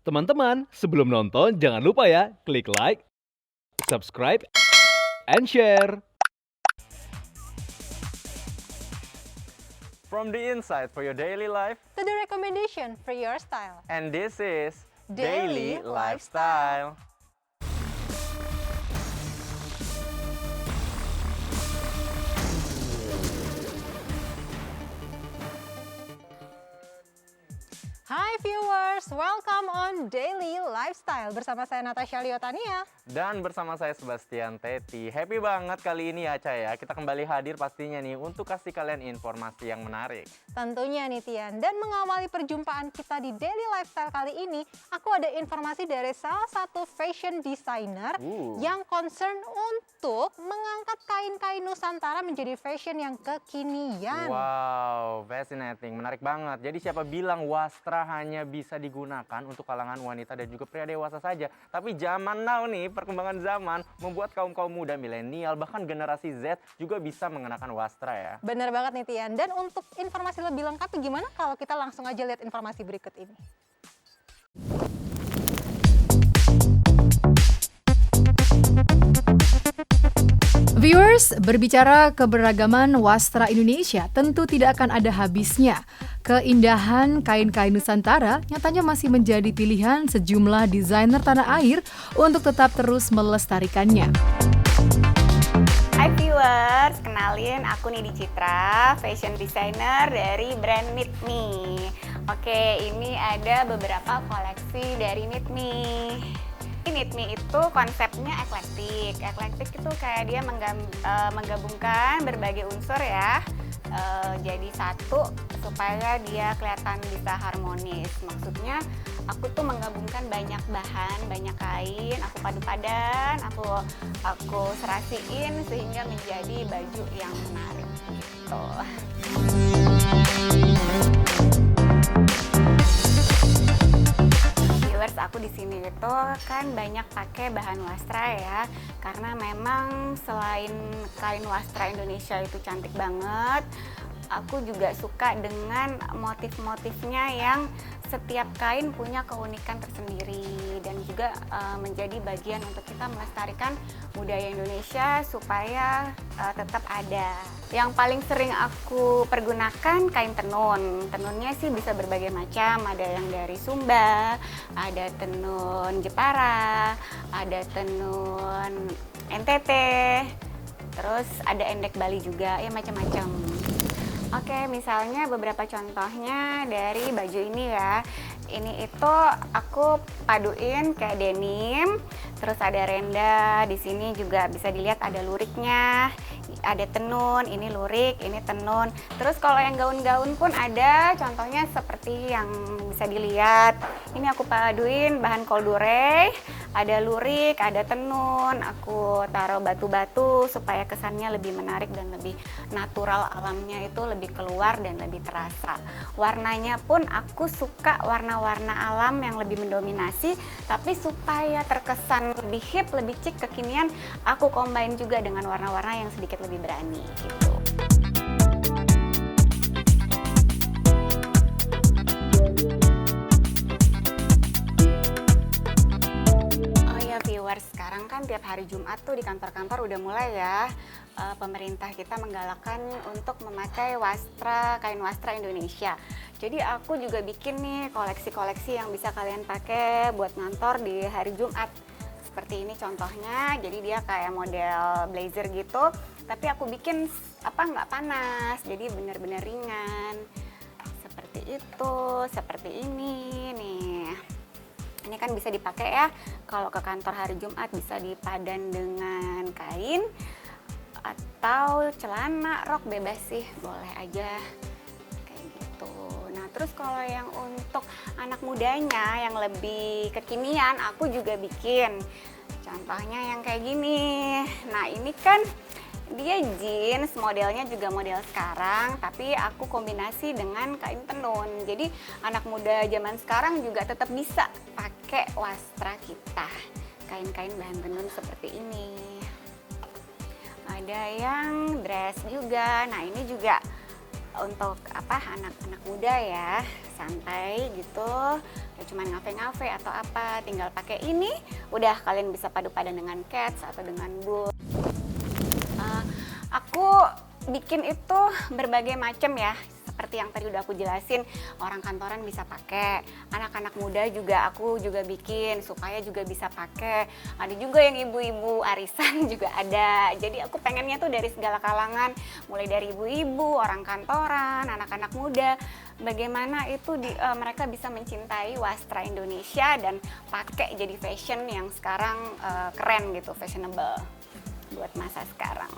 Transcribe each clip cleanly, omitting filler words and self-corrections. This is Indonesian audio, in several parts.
Teman-teman, sebelum nonton jangan lupa ya, klik like, subscribe, and share. From the inside for your daily life, To the recommendation for your style. and this is Daily Daily Lifestyle. Hai viewers, welcome on Daily Lifestyle bersama saya Natasha Liotania. Dan bersama saya Sebastian Teti. Happy banget kali ini ya Ca ya. Kita kembali hadir pastinya nih untuk kasih kalian informasi yang menarik. Tentunya nih Tian, dan mengawali perjumpaan kita di Daily Lifestyle kali ini, aku ada informasi dari salah satu fashion designer yang concern untuk mengangkat kain-kain Nusantara menjadi fashion yang kekinian. Wow, fascinating, menarik banget. Jadi siapa bilang wastra hanya bisa digunakan untuk kalangan wanita dan juga pria dewasa saja. Tapi zaman now nih, perkembangan zaman membuat kaum-kaum muda milenial bahkan generasi Z juga bisa mengenakan wastra ya. Bener banget nih Tian, dan untuk informasi lebih lengkapnya gimana kalau kita langsung aja lihat informasi berikut ini. Viewers, berbicara keberagaman wastra Indonesia tentu tidak akan ada habisnya. Keindahan kain-kain Nusantara nyatanya masih menjadi pilihan sejumlah desainer tanah air untuk tetap terus melestarikannya. Hai viewers, kenalin aku Nidi Citra, fashion designer dari brand Knit Me. Oke, ini ada beberapa koleksi dari Knit Me. Knit Me itu konsepnya eklektik. Eklektik itu kayak dia menggabungkan berbagai unsur ya. Jadi satu supaya dia kelihatan bisa harmonis. Maksudnya aku tuh menggabungkan banyak bahan, banyak kain, aku padu-padan, aku serasiin sehingga menjadi baju yang menarik gitu. Viewers, aku di sini itu kan banyak pakai bahan wastra ya, karena memang selain kain wastra Indonesia itu cantik banget, aku juga suka dengan motif-motifnya yang setiap kain punya keunikan tersendiri dan juga menjadi bagian untuk kita melestarikan budaya Indonesia supaya tetap ada. Yang paling sering aku pergunakan kain tenun. Tenunnya sih bisa berbagai macam, ada yang dari Sumba, ada tenun Jepara, ada tenun NTT, terus ada endek Bali juga, ya macam-macam. Oke, misalnya beberapa contohnya dari baju ini ya. Ini itu aku paduin kayak denim, terus ada renda. Di sini juga bisa dilihat ada luriknya, ada tenun, ini lurik, ini tenun. Terus kalau yang gaun-gaun pun ada, contohnya seperti yang bisa dilihat. Ini aku paduin bahan koldure, ada lurik, ada tenun. Aku taruh batu-batu supaya kesannya lebih menarik dan lebih natural, alamnya itu lebih keluar dan lebih terasa. Warnanya pun aku suka warna-warna alam yang lebih mendominasi, tapi supaya terkesan lebih hip, lebih chic, kekinian, aku combine juga dengan warna-warna yang sedikit lebih berani gitu. Sekarang kan tiap hari Jumat tuh di kantor-kantor udah mulai ya pemerintah kita menggalakkan untuk memakai kain wastra Indonesia. Jadi aku juga bikin nih koleksi-koleksi yang bisa kalian pakai buat ngantor di hari Jumat. Seperti ini contohnya, jadi dia kayak model blazer gitu, tapi aku bikin nggak panas, jadi benar-benar ringan. Seperti itu, seperti ini nih. Ini kan bisa dipakai ya, kalau ke kantor hari Jumat bisa dipadan dengan kain atau celana, rok bebas sih, boleh aja kayak gitu. Nah terus kalau yang untuk anak mudanya yang lebih kekinian, aku juga bikin. Contohnya yang kayak gini. Nah ini kan dia jeans, modelnya juga model sekarang, tapi aku kombinasi dengan kain tenun. Jadi anak muda zaman sekarang juga tetap bisa pakai wastra kita. Kain-kain bahan tenun seperti ini. Ada yang dress juga. Nah ini juga untuk anak-anak muda ya, santai gitu, ya cuman ngafe-ngafe atau apa, tinggal pakai ini, udah kalian bisa padu-padan dengan Cats atau dengan Bull. Aku bikin itu berbagai macam ya, seperti yang tadi udah aku jelasin, orang kantoran bisa pakai, anak-anak muda juga aku juga bikin supaya juga bisa pakai. Ada juga yang ibu-ibu arisan juga ada. Jadi aku pengennya tuh dari segala kalangan, mulai dari ibu-ibu, orang kantoran, anak-anak muda, bagaimana itu mereka bisa mencintai wastra Indonesia dan pakai jadi fashion yang sekarang keren gitu, fashionable buat masa sekarang.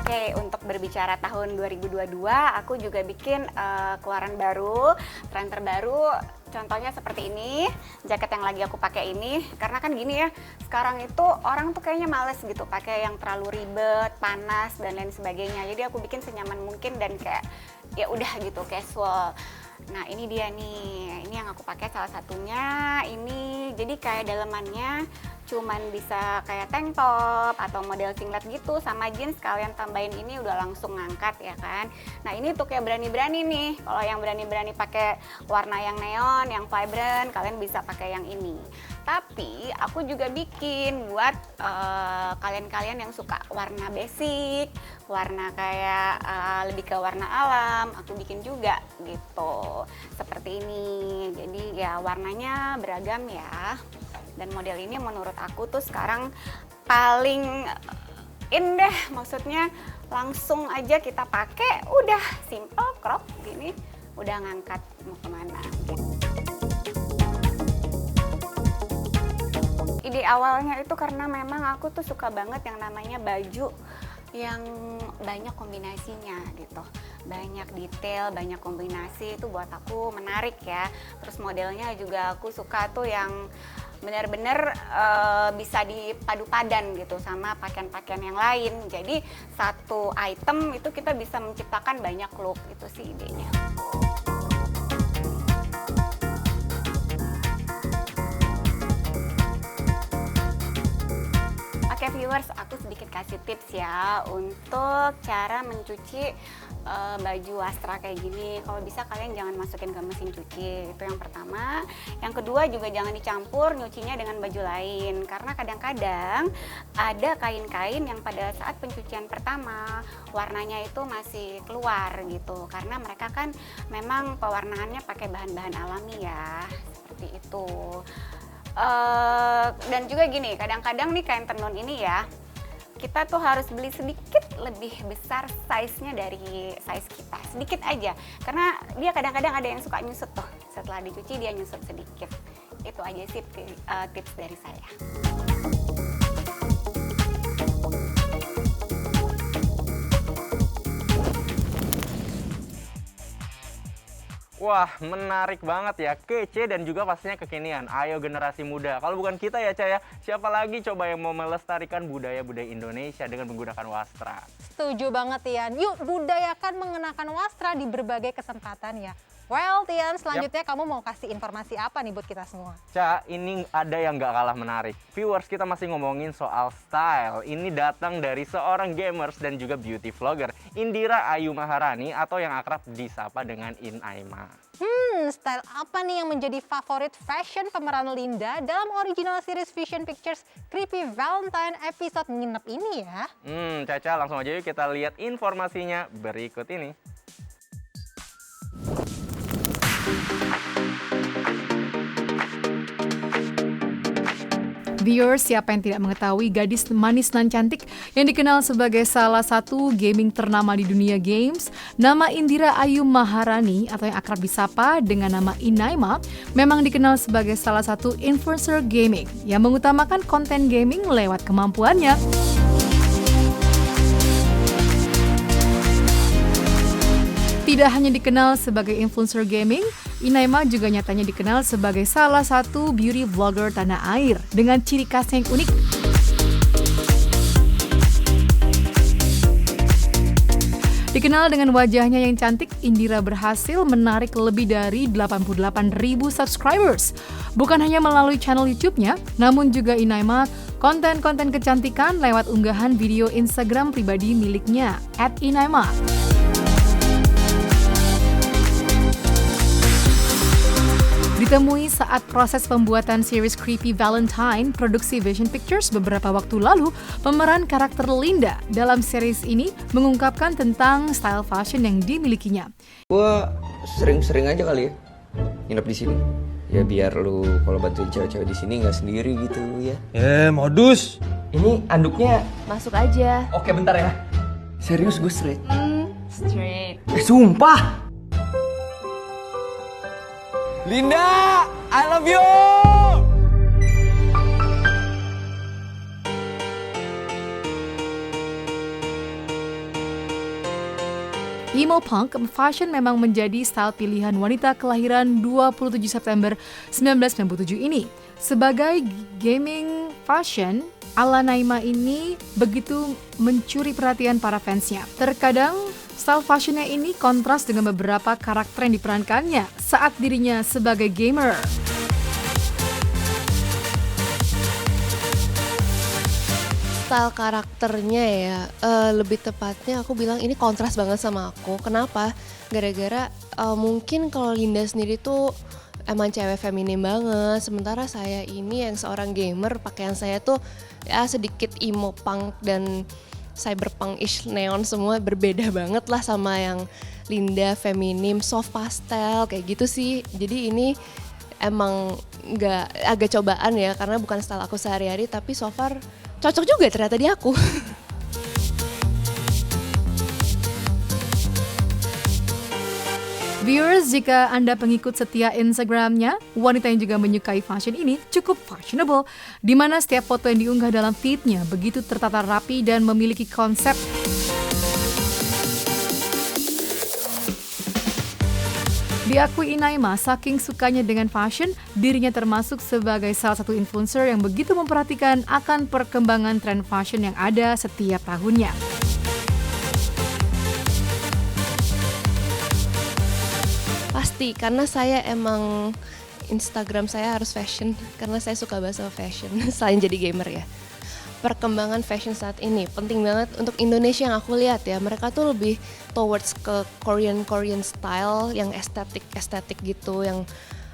Oke, untuk berbicara tahun 2022, aku juga bikin keluaran baru, tren terbaru. Contohnya seperti ini, jaket yang lagi aku pakai ini. Karena kan gini ya, sekarang itu orang tuh kayaknya males gitu pakai yang terlalu ribet, panas dan lain sebagainya. Jadi aku bikin senyaman mungkin dan kayak ya udah gitu, casual. Nah ini dia nih, ini yang aku pakai salah satunya. Ini jadi kayak dalemannya cuman bisa kayak tank top atau model singlet gitu sama jeans, kalian tambahin ini udah langsung ngangkat ya kan. Nah ini tuh kayak berani-berani nih, kalau yang berani-berani pakai warna yang neon, yang vibrant, kalian bisa pakai yang ini. Tapi aku juga bikin buat kalian-kalian yang suka warna basic, warna kayak lebih ke warna alam, aku bikin juga gitu, seperti ini. Jadi ya warnanya beragam ya. Dan model ini menurut aku tuh sekarang paling in deh, maksudnya langsung aja kita pakai, udah simple crop gini, udah ngangkat mau kemana. Ide awalnya itu karena memang aku tuh suka banget yang namanya baju yang banyak kombinasinya gitu, banyak detail, banyak kombinasi, itu buat aku menarik ya. Terus modelnya juga aku suka tuh yang benar-benar bisa dipadu padan gitu sama pakaian-pakaian yang lain. Jadi satu item itu kita bisa menciptakan banyak look, itu sih idenya. Oke viewers, aku sedikit kasih tips ya untuk cara mencuci baju wastra kayak gini. Kalau bisa kalian jangan masukin ke mesin cuci, itu yang pertama. Yang kedua juga jangan dicampur nyucinya dengan baju lain, karena kadang-kadang ada kain-kain yang pada saat pencucian pertama warnanya itu masih keluar gitu, karena mereka kan memang pewarnaannya pakai bahan-bahan alami ya, seperti itu. Dan juga gini, kadang-kadang nih kain tenun ini ya, kita tuh harus beli sedikit lebih besar size-nya dari size kita, sedikit aja, karena dia kadang-kadang ada yang suka nyusut tuh, setelah dicuci dia nyusut sedikit. Itu aja sih tips dari saya. Wah, menarik banget ya, kece dan juga pastinya kekinian. Ayo generasi muda, kalau bukan kita ya Caya, siapa lagi coba yang mau melestarikan budaya-budaya Indonesia dengan menggunakan wastra? Setuju banget Tian, yuk budayakan mengenakan wastra di berbagai kesempatan ya. Well Tian, selanjutnya kamu mau kasih informasi apa nih buat kita semua? Ca, ini ada yang gak kalah menarik. Viewers, kita masih ngomongin soal style. Ini datang dari seorang gamers dan juga beauty vlogger, Indira Ayu Maharani atau yang akrab disapa dengan Inaima. Style apa nih yang menjadi favorit fashion pemeran Linda dalam original series Vision Pictures Creepy Valentine episode nginep ini ya? Caca, langsung aja yuk kita lihat informasinya berikut ini. Viewers, siapa yang tidak mengetahui gadis manis nan cantik yang dikenal sebagai salah satu gaming ternama di dunia games, nama Indira Ayu Maharani atau yang akrab disapa dengan nama Inaima, memang dikenal sebagai salah satu influencer gaming yang mengutamakan konten gaming lewat kemampuannya. Tidak hanya dikenal sebagai influencer gaming, Inaima juga nyatanya dikenal sebagai salah satu beauty vlogger tanah air dengan ciri khasnya yang unik. Dikenal dengan wajahnya yang cantik, Indira berhasil menarik lebih dari 88.000 subscribers. Bukan hanya melalui channel YouTube-nya, namun juga Inaima konten-konten kecantikan lewat unggahan video Instagram pribadi miliknya @Inaima. Ditemui saat proses pembuatan series Creepy Valentine produksi Vision Pictures beberapa waktu lalu, pemeran karakter Linda dalam series ini mengungkapkan tentang style fashion yang dimilikinya. Gua sering-sering aja kali ya nginep di sini. Ya biar lu kalau bantuin cewek-cewek di sini nggak sendiri gitu ya. Modus. Ini anduknya. Masuk aja. Oke bentar ya. Serius gue straight. Straight. Sumpah. Linda, I love you. Emo punk fashion memang menjadi style pilihan wanita kelahiran 27 September 1997 ini. Sebagai gaming fashion, ala Naima ini begitu mencuri perhatian para fansnya. Terkadang, style fashionnya ini kontras dengan beberapa karakter yang diperankannya saat dirinya sebagai gamer. Style karakternya ya, lebih tepatnya aku bilang ini kontras banget sama aku. Kenapa? Gara-gara mungkin kalau Linda sendiri tuh emang cewek feminim banget. Sementara saya ini yang seorang gamer, pakaian saya tuh ya sedikit emo punk dan cyberpunk-ish neon semua, berbeda banget lah sama yang Linda feminim, soft pastel kayak gitu sih. Jadi ini emang agak cobaan ya, karena bukan style aku sehari-hari, tapi so far cocok juga ternyata di aku. Viewers, jika Anda pengikut setia Instagramnya, wanita yang juga menyukai fashion ini cukup fashionable, di mana setiap foto yang diunggah dalam feed-nya begitu tertata rapi dan memiliki konsep. Diakui Inaima, saking sukanya dengan fashion, dirinya termasuk sebagai salah satu influencer yang begitu memperhatikan akan perkembangan tren fashion yang ada setiap tahunnya. Pasti, karena saya emang Instagram saya harus fashion, karena saya suka banget sama fashion, selain jadi gamer ya. Perkembangan fashion saat ini penting banget untuk Indonesia yang aku lihat ya. Mereka tuh lebih towards ke Korean style yang estetik gitu, yang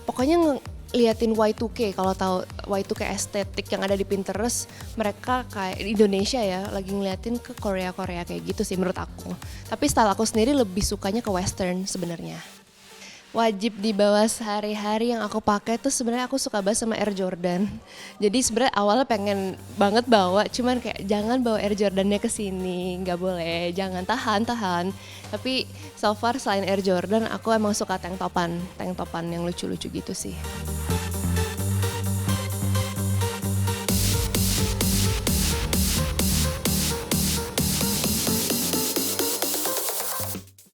pokoknya liatin Y2K. Kalau tahu Y2K estetik yang ada di Pinterest, mereka kayak Indonesia ya lagi ngeliatin ke Korea kayak gitu sih menurut aku. Tapi style aku sendiri lebih sukanya ke western sebenarnya. Wajib dibawa sehari-hari yang aku pakai tuh sebenarnya aku suka banget sama Air Jordan. Jadi sebenarnya awalnya pengen banget bawa, cuman kayak jangan bawa Air Jordannya ke sini, nggak boleh, jangan tahan. Tapi so far selain Air Jordan, aku emang suka tank topan yang lucu-lucu gitu sih.